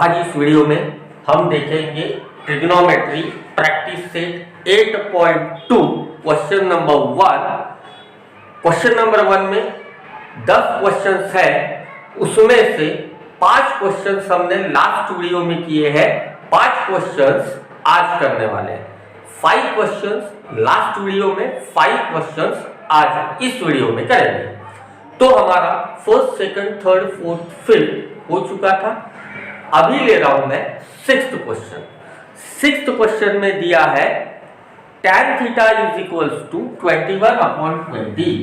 आज इस वीडियो में हम देखेंगे trigonometry practice set 8.2 question number 1। Question number 1 में 10 क्वेश्चंस है, उसमें से 5 क्वेश्चंस हमने लास्ट वीडियो में किए हैं, 5 क्वेश्चंस आज करने वाले हैं। 5 क्वेश्चंस लास्ट वीडियो में, 5 क्वेश्चंस आज इस वीडियो में करेंगे। तो हमारा first, second, third, fourth, fifth हो चुका था। अभी ले रहा हूं मैं 6th क्वेश्चन। 6th क्वेश्चन में दिया है tan theta is equals to 21/20।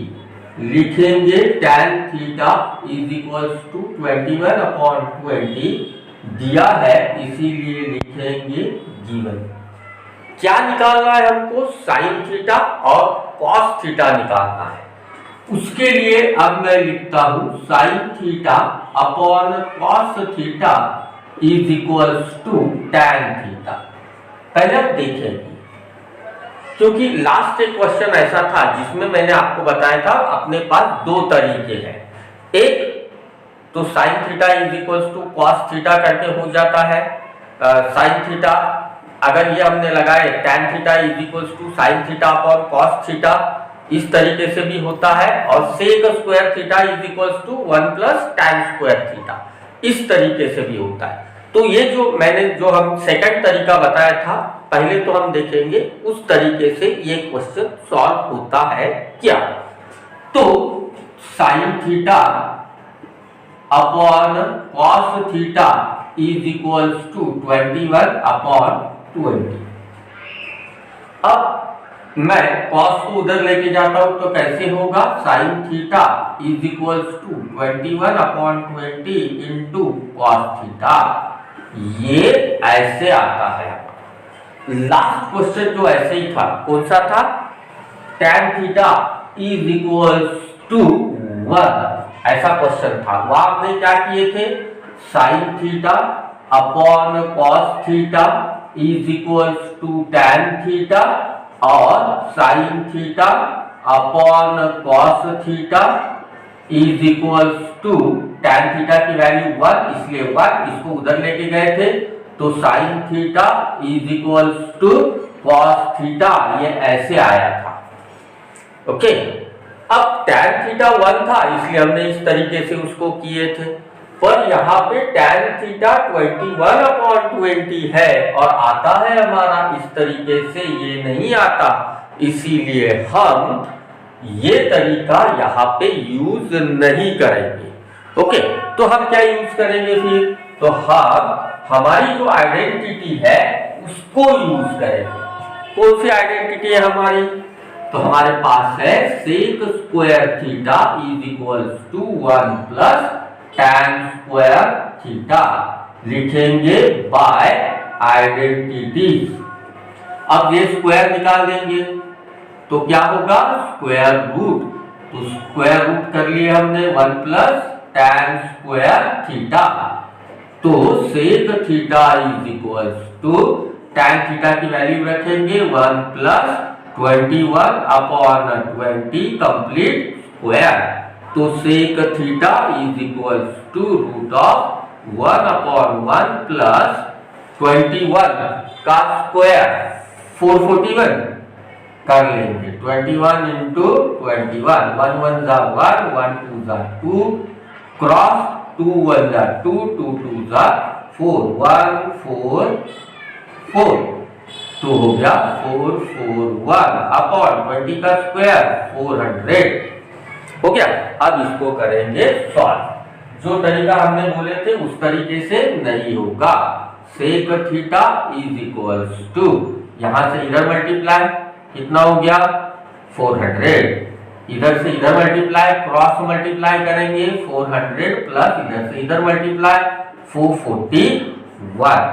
लिखेंगे tan theta is equals to 21/20 दिया है, इसीलिए लिखेंगे गिवन। क्या निकालना है हमको? साइन थीटा और कॉस थीटा निकालना है। उसके लिए अब मैं लिखता हूं sine theta upon cos theta is equals to tan theta. पहले आप देखेंगे, क्योंकि लास्ट एक क्वेश्चन ऐसा था जिसमें मैंने आपको बताया था अपने पास 2 तरीके हैं। एक तो sine theta is equals to cos theta करके हो जाता है। साइन थीटा अगर ये हमने लगाए tan theta is equals to sine theta upon cos theta, इस तरीके से भी होता है। और sec square theta is equals to 1 plus tan square theta, इस तरीके से भी होता है। तो ये जो हम सेकंड तरीका बताया था, पहले तो हम देखेंगे उस तरीके से ये क्वेश्चन सॉल्व होता है क्या। तो sine theta upon cos theta is equals to 21/20। अब मैं कॉस को उधर लेके जाता हूं तो कैसे होगा? Sine theta is equals to 21/20 into cos theta. ये ऐसे आता है। लास्ट क्वेश्चन जो ऐसे ही था, कौन सा था? tan theta is equals to 1, ऐसा क्वेश्चन था। वहां आपने क्या किए थे? Sine theta upon cos theta is equals to tan theta और sine theta upon cos theta is equals to tan theta की वैल्यू 1, इसलिए 1 इसको उधर लेके गए थे। तो sine theta is equals to cos theta, ये ऐसे आया था। ओके, अब tan थीटा 1 था, इसलिए हमने इस तरीके से उसको किए थे। पर यहाँ पे tan थीटा 21/20 है और आता है हमारा इस तरीके से, ये नहीं आता, इसीलिए हम ये तरीका यहाँ पे यूज नहीं करेंगे। ओके, तो हम क्या यूज करेंगे फिर? तो हम हमारी जो आइडेंटिटी है उसको यूज करेंगे। कौन सी आइडेंटिटी है हमारी? तो हमारे पास है sec square theta is equals to 1 plus tan square theta. लिखेंगे बाय आइडेंटिटीज। अब ये स्क्वायर निकाल देंगे तो क्या होगा? Square root. तो स्क्वायर रूट कर लिए हमने 1 प्लस tan स्क्वायर थीटा। तो sec theta is equals to tan theta की वैल्यू रखेंगे 1 प्लस 21/20 कंप्लीट स्क्वायर। तो sec theta is equals to root of 1/1 plus 21 का स्क्वायर 441 कर लेंगे। 21 इंटू 21, 1 1 जा 1, 1 2 जा 2, क्रॉस 2 1 जा 2, 2 2 जा 4, 1 4 4, तो हो गया 441 अपॉन 20 का स्क्वायर 400 हो गया। अब इसको करेंगे सॉल्व। जो तरीका हमने बोले थे उस तरीके से नहीं होगा। Sec theta is equals to, यहां से इधर मल्टीप्लाई, कितना हो गया? 400। इधर से इधर मल्टीप्लाई, क्रॉस मल्टीप्लाई करेंगे 400 प्लस इधर से इधर मल्टीप्लाई 441।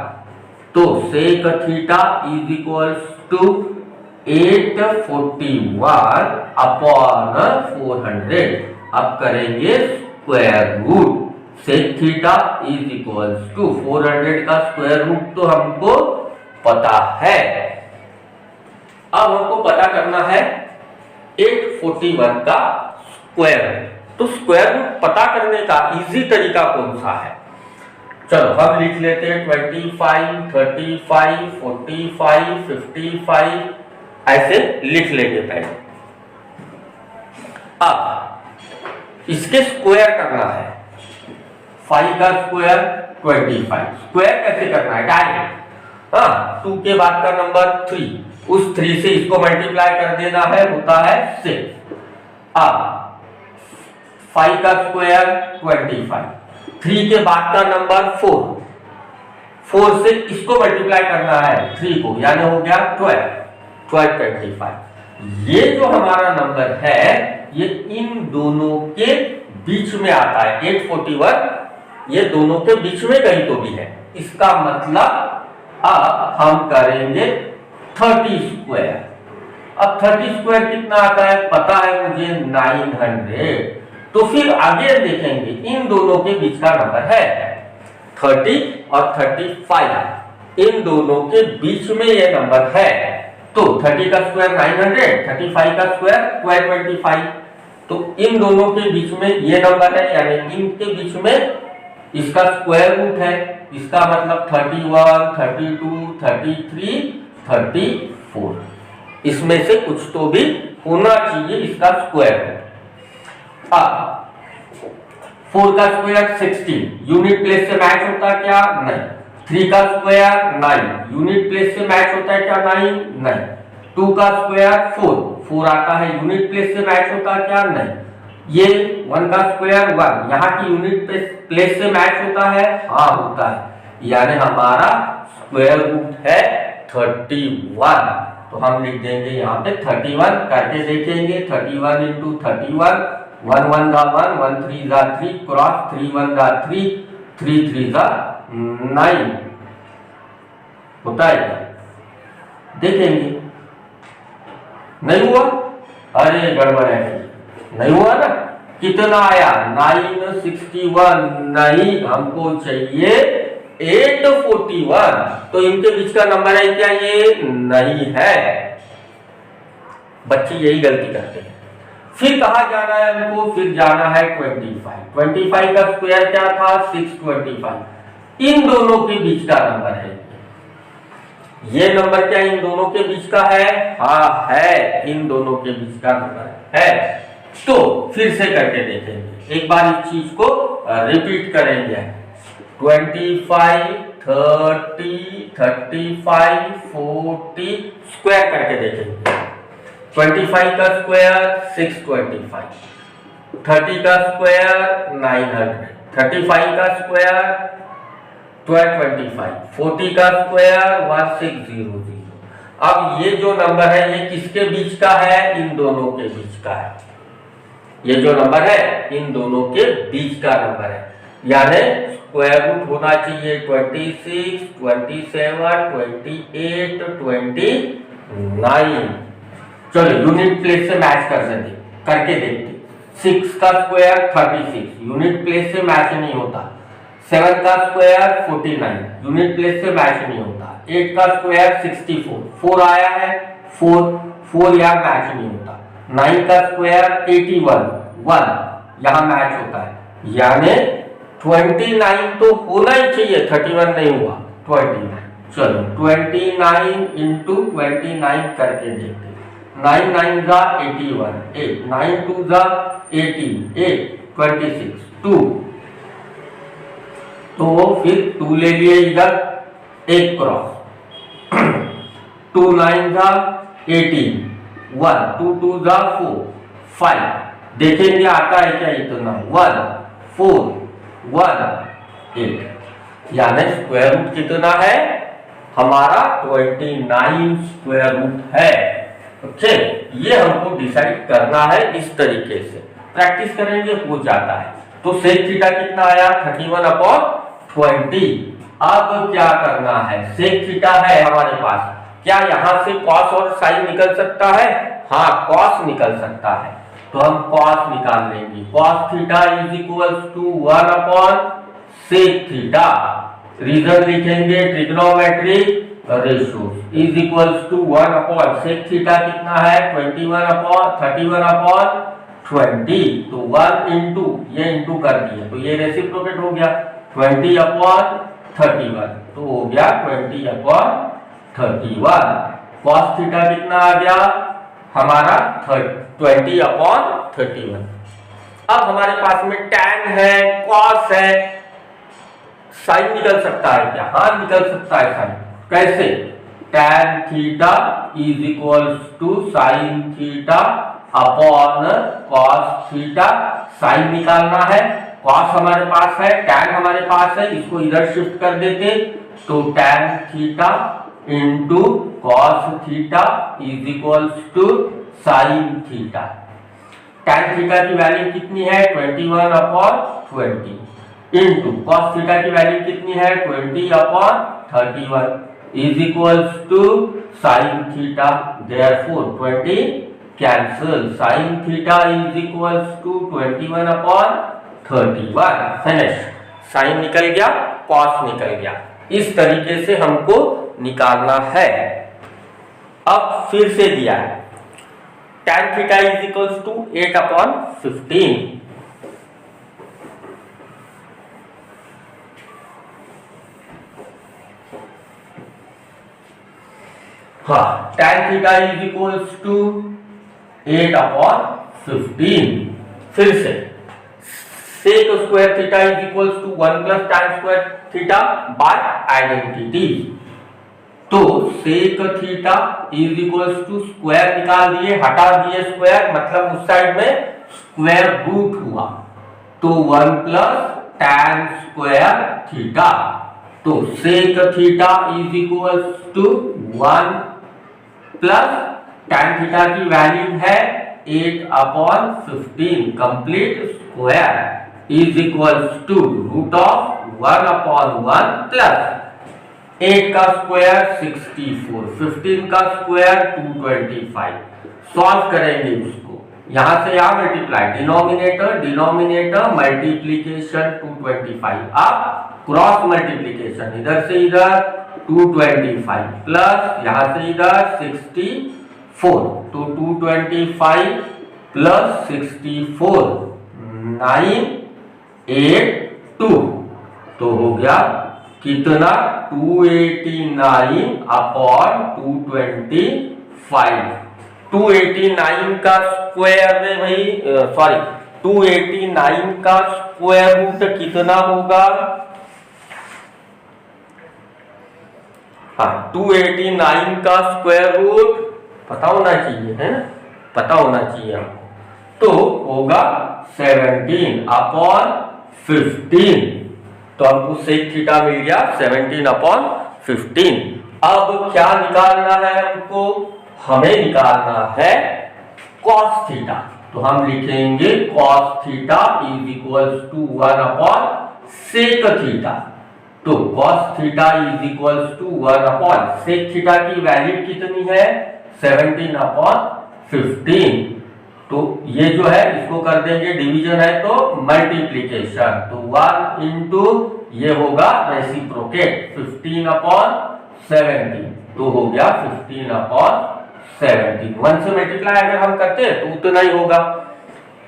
तो sec theta is equals to 841 upon 400। अब करेंगे square root. Sec theta is equals to 400 का स्क्वायर रूट तो हमको पता है। अब हमको पता करना है 841 का स्क्वायर। तो स्क्वायर रूट पता करने का इजी तरीका कौन सा है? चलो हम लिख लेते हैं 25, 35, 45, 55 ऐसे लिख लेंगे पहले। अब इसके स्क्वायर करना है। 5 का स्क्वायर 25, स्क्वायर कैसे करना है डायरेक्ट। हाँ, 2 के बाद का नंबर 3, उस 3 से इसको मल्टीप्लाई कर देना है, होता है 6। अब 5 का स्क्वायर 25, 3 के बाद का नंबर 4, 4 से इसको मल्टीप्लाई करना है 3 को, यानी हो गया 12, 25। ये जो हमारा नंबर है ये इन दोनों के बीच में आता है। 841 ये दोनों के बीच में कहीं तो भी है। इसका मतलब अब हम करेंगे 30 स्क्वायर। अब 30 स्क्वायर कितना आता है पता है मुझे, 900। तो फिर आगे देखेंगे इन दोनों के बीच का नंबर है 30 और 35, इन दोनों के बीच में ये नंबर है। तो 30 का स्क्वायर 900, 35 का स्क्वायर 1225। तो इन दोनों के बीच में ये नंबर है, यानी इनके बीच में इसका स्क्वायर रूट है। इसका मतलब 31, 32, 33, 34, इसमें से कुछ तो भी होना चाहिए इसका स्क्वायर रूट। अब 4 का स्क्वायर 16, यूनिट प्लेस से मैच होता है क्या? नहीं। 3 का स्क्वायर 9, यूनिट प्लेस से मैच होता है क्या? नहीं। 2 का स्क्वायर 4, 4 आता है, यूनिट प्लेस से मैच होता है क्या? नहीं। ये 1 का स्क्वायर 1, यहाँ की यूनिट प्लेस से मैच होता है? हाँ होता है, यानी हमारा स्क्वायर रूट है 31। तो हम लिख देंगे यहाँ पे 31 करके देखेंगे। 31 इंटू 31, 1 1 जा 1, 1 3 जा 3, क्रॉस 3 1 जा 3, 3 3 जा 9 होता है क्या? देखेंगे। नहीं हुआ? अरे गड़बड़ है, नहीं हुआ ना। कितना आया? 961। नहीं, हमको चाहिए 841। तो इनके बीच का नंबर है क्या? ये नहीं है। बच्चे यही गलती करते हैं। फिर कहा जाना है हमको? फिर जाना है 25। 25 का स्क्वायर क्या था? 625। इन दोनों के बीच का नंबर है ये नंबर। क्या इन दोनों के बीच का है? हाँ है, इन दोनों के बीच का नंबर है। तो फिर से करके देखेंगे, एक बार इस चीज को रिपीट करेंगे। 25, 30, 35, 40 स्क्वायर करके देखेंगे। 25 का स्क्वायर 625, 30 का स्क्वायर 900, 35 का स्क्वायर 1225, 40 का स्क्वायर 1600। अब ये जो नंबर है ये किसके बीच का है? इन दोनों के बीच का है। ये जो नंबर है इन दोनों के बीच का नंबर है, यानी स्क्वायर रूट होना चाहिए 26, 27, 28, 29। चलो यूनिट प्लेस से मैच करके देखते। 6 का स्क्वायर 36, यूनिट प्लेस से मैच नहीं होता। 7 का स्क्वायर 49, यूनिट प्लेस से मैच नहीं होता। 8 का स्क्वायर 64, 4 आया है, 4 यहाँ मैच नहीं होता। 9 का स्क्वायर 81, 1 यहाँ मैच होता है, यानी 29 तो होना ही चाहिए, 31 नहीं हुआ, 29। चलो 29 इंटू 29 करके देखते। 9 9 जा 81, 8 9 2 जा 18, 8 26, 2। तो फिर 2 ले लिए इधर, एक क्रॉस 2 9 जा 18, 1 2 2 जा 4, 5। देखेंगे आता है क्या इतना? 1 4 1 8, यानी स्क्वायर रूट कितना है हमारा? 29 स्क्वायर रूट है। ओके, ये हमको डिसाइड करना है इस तरीके से। प्रैक्टिस करेंगे हो जाता है। तो सेक थीटा कितना आया? 31/20। अब क्या करना है? सेक थीटा है हमारे पास, क्या यहां से कॉस और साइन निकल सकता है? हाँ, कॉस निकल सकता है, तो हम कॉस निकाल लेंगे। Cos theta is equals to 1/सेक थीटा। रीजन लिखेंगे trigonometric ratio is equals to 1/सेक थीटा कितना है? 31/20। तो 1 इंटू ये इंटू कर दिए, तो ये रेसिप्रोकेट हो गया, 20/31, तो हो गया 20/31। cos थीटा कितना आ गया हमारा 20/31। अब हमारे पास में tan है, cos है, साइन निकल सकता है क्या? हाँ निकल सकता है साइन। कैसे? tan theta is equals to sine theta upon cos theta. Sine निकालना है, cos हमारे पास है, tan हमारे पास है, इसको इधर शिफ्ट कर देते तो tan theta into cos theta is equals to sine theta. tan theta की वैल्यू कितनी है 21/20 इंटू cos थीटा की वैल्यू कितनी है 20/31 is equals to sine theta. Therefore 20 cancel, sine theta is equals to 21/31। Finish. Sine निकल गया, cos निकल गया। इस तरीके से हमको निकालना है। अब फिर से दिया है tan theta is equals to 8/15। हाँ, tan theta is equals to 8/15। फिर से sec square theta is equals to 1 plus tan square theta by identity. तो sec theta is equals to square निकाल दिए, हटा दिए स्क्वायर, मतलब उस साइड में स्क्वायर रूट हुआ, तो 1 प्लस tan स्क्वायर थीटा। तो sec theta is equals to 1 plus tan theta की वैल्यू है 8/15 complete square is equals to root of 1/1 plus 8 का स्क्वायर 64, 15 का स्क्वायर 225। सॉल्व करेंगे उसको, यहां से यहां मल्टीप्लाई, डिनोमिनेटर मल्टीप्लीकेशन 225, अब क्रॉस मल्टीप्लीकेशन, इधर से इधर 225 प्लस यहां से इधर 64, तो 225 प्लस 64 982, तो हो गया कितना 289/225। 289 का स्क्वायर में भाई 289 का स्क्वायर रूट कितना होगा? हाँ, 289 का स्क्वायर रूट पता होना चाहिए, है ना, पता होना चाहिए हमको, तो होगा 17/15। तो हमको sec थीटा मिल गया 17/15। अब क्या निकालना है हमको? हमें निकालना है cos थीटा। तो हम लिखेंगे cos theta is equals to 1/sec theta. तो cos theta is equals to 1/sec theta की वैल्यू कितनी है 17/15। तो ये जो है इसको कर देंगे, डिवीजन है तो मल्टीप्लीकेशन, तो 1 इंटू ये होगा रेसिप्रोकेट 15/17, तो हो गया 15/17। 1 से मल्टीप्लाई अगर हम करते हैं तो उतना ही होगा।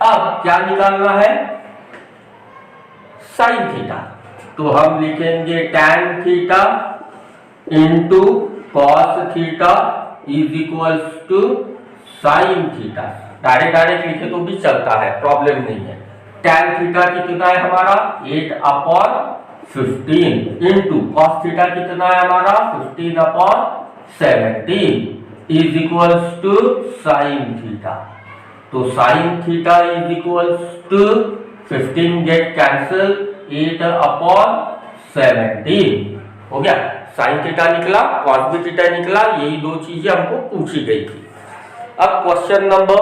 अब क्या निकालना है? Sine theta. तो हम लिखेंगे tan theta into cos theta is equals to sine theta. Direct लिखे तो भी चलता है, प्रॉब्लम नहीं है। tan थीटा कितना है हमारा 8/15 इंटू cos थीटा कितना है हमारा 15/17 is equals to sine theta. तो sine theta is equals to 15 get cancel 8/17 हो गया। साइन थीटा निकला, cos भी थीटा निकला, यही दो चीजें हमको पूछी गई थी। अब क्वेश्चन नंबर,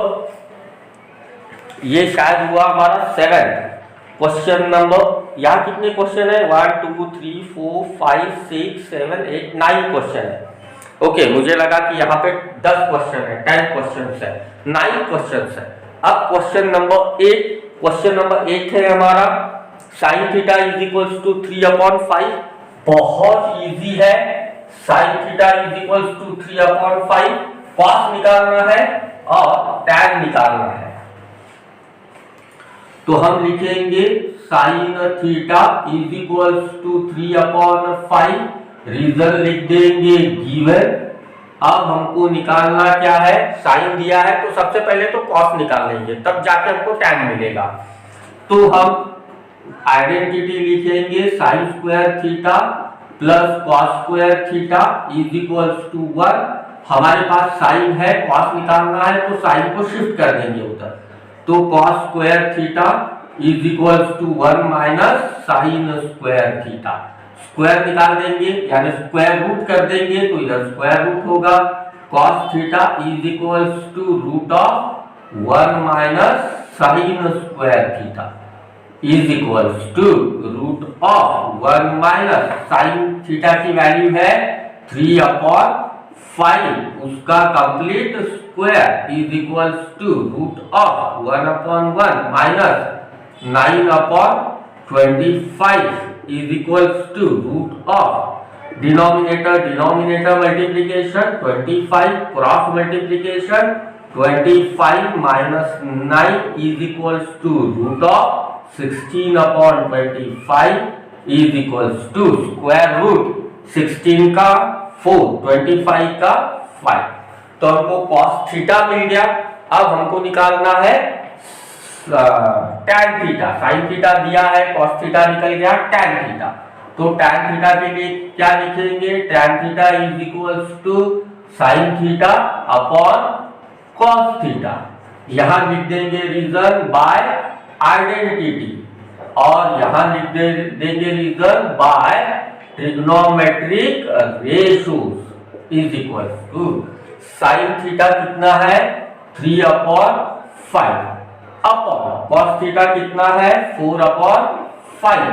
ये शायद हुआ हमारा 7 क्वेश्चन नंबर। यहाँ कितने क्वेश्चन है? 1 2 3 4 5 6 7 8 9 क्वेश्चन है। ओके, मुझे लगा कि यहाँ पे 10 क्वेश्चन है, 10 क्वेश्चन है, 9 क्वेश्चन है। अब क्वेश्चन नंबर 8 है हमारा sine theta is equals to 3/5। बहुत इजी है, sine theta is equals to 3/5। cos निकालना है और tan निकालना है। तो हम लिखेंगे sine theta is equals to 3/5, reason लिख देंगे गिवन। अब हमको निकालना क्या है, साइन दिया है तो सबसे पहले तो कॉस निकाल लेंगे, तब जाके हमको टैन मिलेगा। तो हम आइडेंटिटी लिखेंगे sine square theta plus cos square theta is equals to 1। हमारे पास साइन है, कॉस निकालना है तो साइन को शिफ्ट कर देंगे उधर, तो cos square theta is equals to 1 minus sine square theta. Square निकाल देंगे यानी स्क्वायर रूट कर देंगे तो इधर स्क्वायर रूट होगा। Cos theta is equals to root of 1 minus sine square theta is equals to root of 1 minus sine theta की value है 3/5, उसका complete square is equals to root of 1/1 minus 9/25 is equals to root of denominator multiplication 25 cross multiplication 25 minus 9 is equals to root of 16/25 is equals to square root 16 का 4, 25 का 5। तो हमको cos theta मिल गया। अब हमको निकालना है tan थीटा। sin थीटा दिया है, cos थीटा निकल गया, tan थीटा। तो tan थीटा के लिए क्या लिखेंगे, tan theta is equals to sin theta upon cos theta. यहां लिख देंगे रीजन बाय आइडेंटिटी और यहां लिख देंगे reason by trigonometric ratios is equal to sine theta कितना है 3/5 अपॉन कॉस थीटा कितना है 4/5।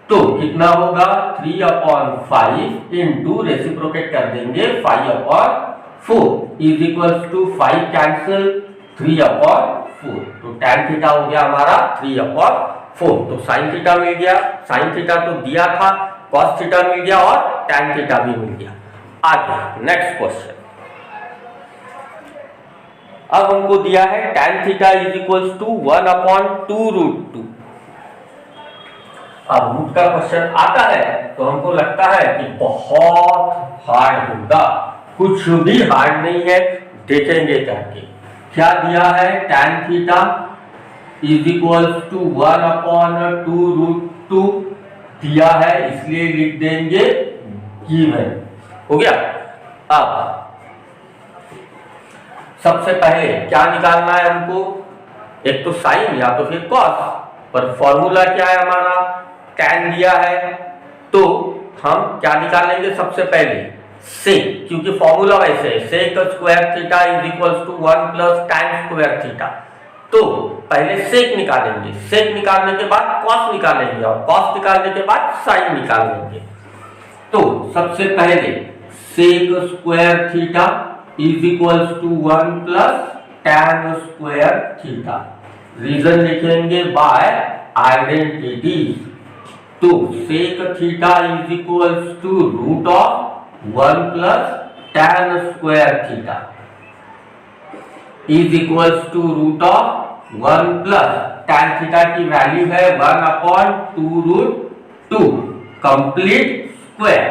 तो कितना होगा 3/5 इंटू रेसिप्रोकेट कर देंगे 5/4 इज इक्वल टू 5 कैंसिल 3/4। तो tan थीटा हो गया हमारा 3/4। तो साइन थीटा मिल गया, साइन थीटा तो दिया था, cos थीटा मिल गया और tan थीटा भी मिल गया। आगे नेक्स्ट क्वेश्चन। अब हमको दिया है tan theta is equals to 1/2 root 2। अब रूट का क्वेश्चन आता है तो हमको लगता है कि बहुत हार्ड होगा। कुछ भी हार्ड नहीं है, देखेंगे करके। क्या दिया है tan theta is equals to 1/2 root 2 दिया है, इसलिए लिख देंगे गिवन। हो गया। अब सबसे पहले क्या निकालना है हमको, एक तो साइन या तो फिर कॉस, पर फॉर्मूला क्या है हमारा tan दिया है, तो हम क्या निकालेंगे सबसे पहले सेक, क्योंकि फॉर्मूला वैसे है sec square theta is equals to 1 plus tan square theta. तो पहले सेक निकालेंगे, सेक निकालने के बाद कॉस निकालेंगे और कॉस निकालने के बाद साइन निकाल लेंगे। तो सबसे पहले sec square theta is equals to 1 plus tan square theta. Reason लिखेंगे बाय आइडेंटिटी। तो sec theta is equals to root of 1 plus tan square theta is equals to root of 1 plus tan theta की value है 1/2 root 2 complete square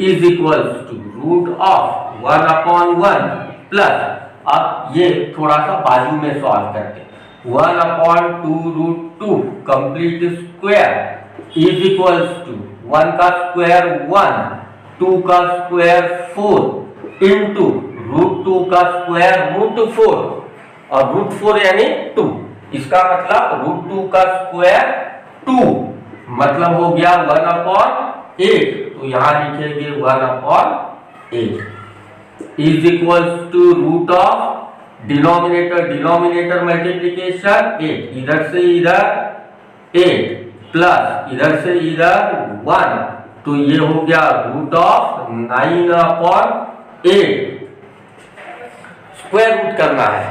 is equals to root of 1/1 plus, अब ये थोड़ा सा बाजू में solve करते, 1/2 root 2 complete square is equals to 1 का स्क्वायर 1, 2 का स्क्वायर 4 इंटू रूट 2 का स्क्वायर रूट 4 और रूट 4 यानी 2। इसका मतलब रूट 2 का स्क्वायर 2 मतलब हो गया 1/8। तो यहां लिखेंगे 1/8 is equals to root of denominator multiplication 8, इधर से इधर 8 प्लस इधर से इधर 1, तो ये हो गया रूट ऑफ 9/8। स्क्वायर रूट करना है,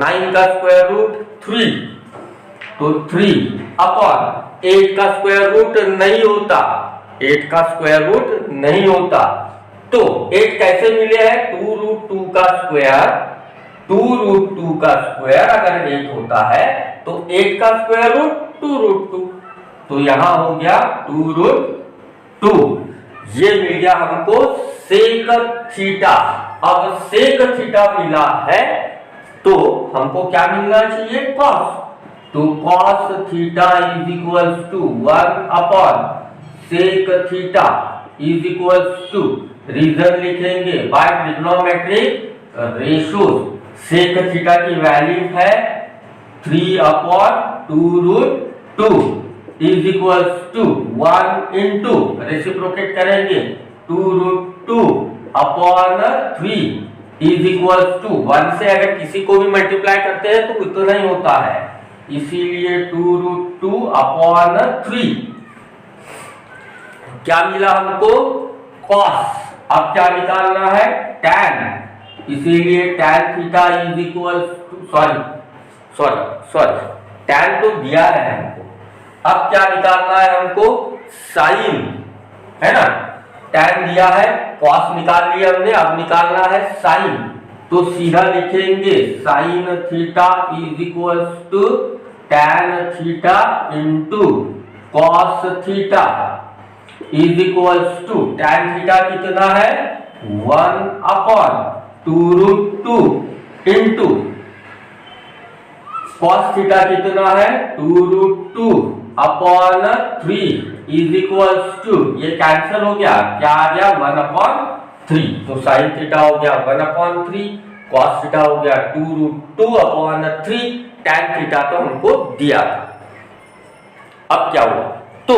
9 का स्क्वायर रूट 3, तो 3 अपॉन 8 का स्क्वायर रूट नहीं होता, 8 का स्क्वायर रूट नहीं होता। तो 8 कैसे मिले हैं, 2 रूट 2 का स्क्वायर 2√2 का स्क्वायर अगर 8 होता है तो 8 का स्क्वायर रूट 2√2, तो यहां हो गया 2√2। ये मिल गया हमको सेक थीटा। अब सेक थीटा मिला है तो हमको क्या मिलना चाहिए, कॉस। तो cos theta is equals to 1 upon sec theta is equals to, reason लिखेंगे by trigonometric ratios. Sec theta की वैल्यू है 3 upon 2√2 is equals to 1 into, reciprocate करेंगे 2√2 अपॉन 3 इज इक्वल्स टू 1 से अगर किसी को भी मल्टीप्लाई करते हैं तो इतना ही होता है, इसीलिए 2√2 अपॉन 3। क्या मिला हमको, कॉस। अब क्या निकालना है, tan, इसीलिए tan theta is equals to, sorry tan तो दिया है हमको, अब क्या निकालना है हमको, साइन, है ना। tan दिया है, cos निकाल लिया हमने, अब निकालना है साइन। तो सीधा लिखेंगे sine theta is equals to tan theta into cos theta is equals to, tan theta कितना है 1 अपॉन 2√2 इंटू cos थीटा कितना है 2√2 अपॉन 3 इज इक्वल्स टू, ये कैंसिल हो गया, क्या आ गया 1 अपॉन 3। तो साइन थीटा हो गया 1 अपॉन 3, cos थीटा हो गया 2√2 अपॉन 3, tan थीटा तो हमको दिया था। अब क्या हुआ, तो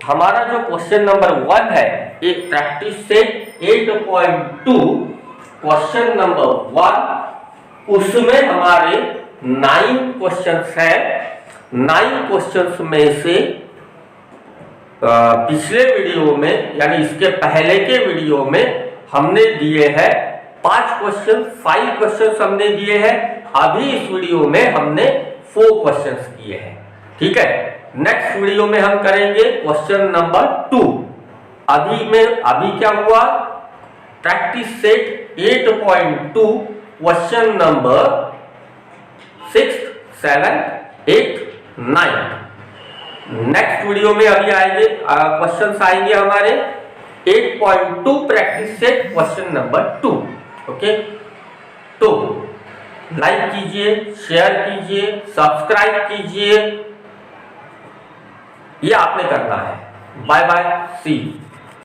हमारा जो क्वेश्चन नंबर 1 है, एक प्रैक्टिस सेट 8.2 क्वेश्चन नंबर 1, उसमें हमारे 9 क्वेश्चंस हैं। 9 क्वेश्चंस में से पिछले वीडियो में यानी इसके पहले के वीडियो में हमने दिए हैं 5 क्वेश्चन, 5 क्वेश्चंस हमने दिए हैं। अभी इस वीडियो में हमने 4 क्वेश्चंस किए हैं, ठीक है। नेक्स्ट वीडियो में हम करेंगे क्वेश्चन नंबर 2। अभी क्या हुआ, practice set 8.2 question number 6, 7, 8, 9। Next video में अभी आएंगे क्वेश्चंस आएंगे हमारे 8.2 practice set question number 2। Okay, तो लाइक कीजिए, शेयर कीजिए, सब्सक्राइब कीजिए, ये आपने करना है। Bye bye, see you.